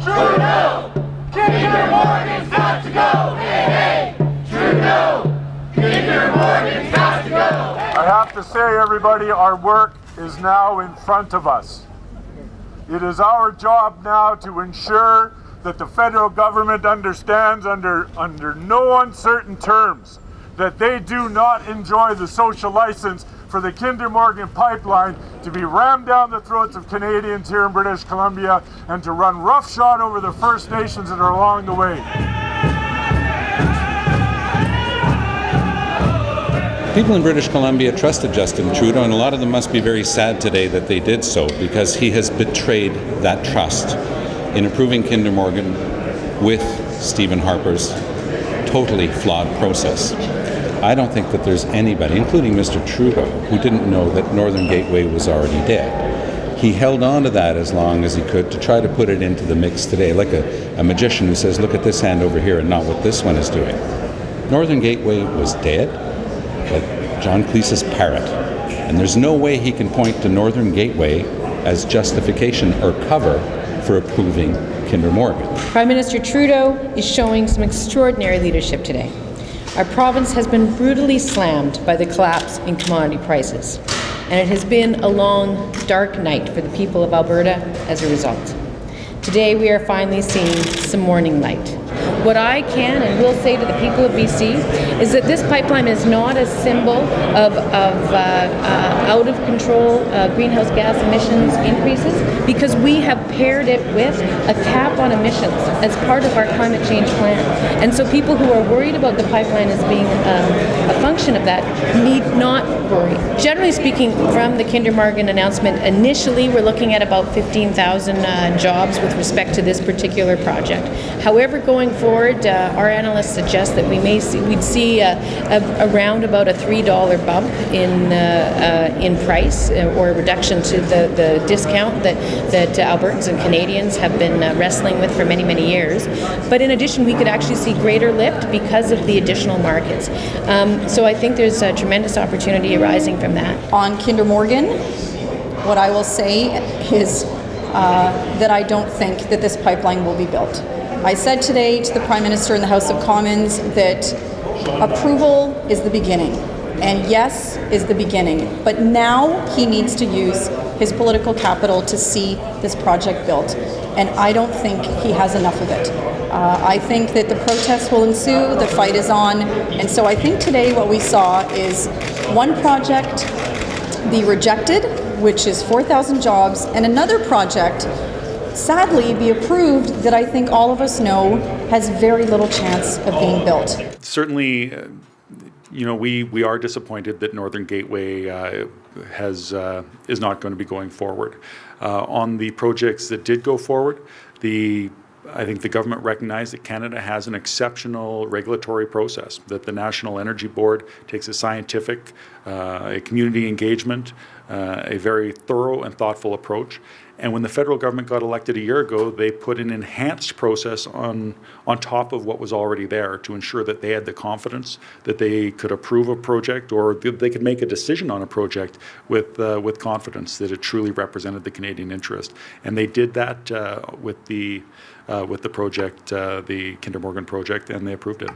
Trudeau! Kinder Morgan's got to go! Hey, hey! Trudeau! Kinder Morgan's got to go! I have to say, everybody, our work is now in front of us. It is our job now to ensure that the federal government understands under no uncertain terms that they do not enjoy the social license for the Kinder Morgan pipeline to be rammed down the throats of Canadians here in British Columbia and to run roughshod over the First Nations that are along the way. People in British Columbia trusted Justin Trudeau, and a lot of them must be very sad today that they did so, because he has betrayed that trust in approving Kinder Morgan with Stephen Harper's totally flawed process. I don't think that there's anybody, including Mr. Trudeau, who didn't know that Northern Gateway was already dead. He held on to that as long as he could to try to put it into the mix today, like a magician who says, look at this hand over here and not what this one is doing. Northern Gateway was dead, like John Cleese's parrot, and there's no way he can point to Northern Gateway as justification or cover for approving Kinder Morgan. Prime Minister Trudeau is showing some extraordinary leadership today. Our province has been brutally slammed by the collapse in commodity prices, and it has been a long, dark night for the people of Alberta as a result. Today we are finally seeing some morning light. What I can and will say to the people of BC is that this pipeline is not a symbol of out of control greenhouse gas emissions increases, because we have paired it with a cap on emissions as part of our climate change plan. And so people who are worried about the pipeline as being a function of that need not worry. Generally speaking, from the Kinder Morgan announcement, initially we're looking at about 15,000 jobs with respect to this particular project. However, going forward, our analysts suggest that we'd see around about a $3 bump in price, or a reduction to the discount that Albertans and Canadians have been wrestling with for many, many years. But in addition, we could actually see greater lift because of the additional markets. So I think there's a tremendous opportunity arising from that. On Kinder Morgan, what I will say is that I don't think that this pipeline will be built. I said today to the Prime Minister in the House of Commons that approval is the beginning, and yes is the beginning, but now he needs to use his political capital to see this project built, and I don't think he has enough of it. I think that the protests will ensue, the fight is on, and so I think today what we saw is one project be rejected, which is 4,000 jobs, and another project sadly be approved that I think all of us know has very little chance of being built. Certainly, we are disappointed that Northern Gateway is not going to be going forward. On the projects that did go forward, I think the government recognized that Canada has an exceptional regulatory process, that the National Energy Board takes a scientific, a community engagement, a very thorough and thoughtful approach. And when the federal government got elected a year ago, they put an enhanced process on top of what was already there to ensure that they had the confidence that they could approve a project, or they could make a decision on a project with confidence that it truly represented the Canadian interest. And they did that with the project, the Kinder Morgan project, and they approved it.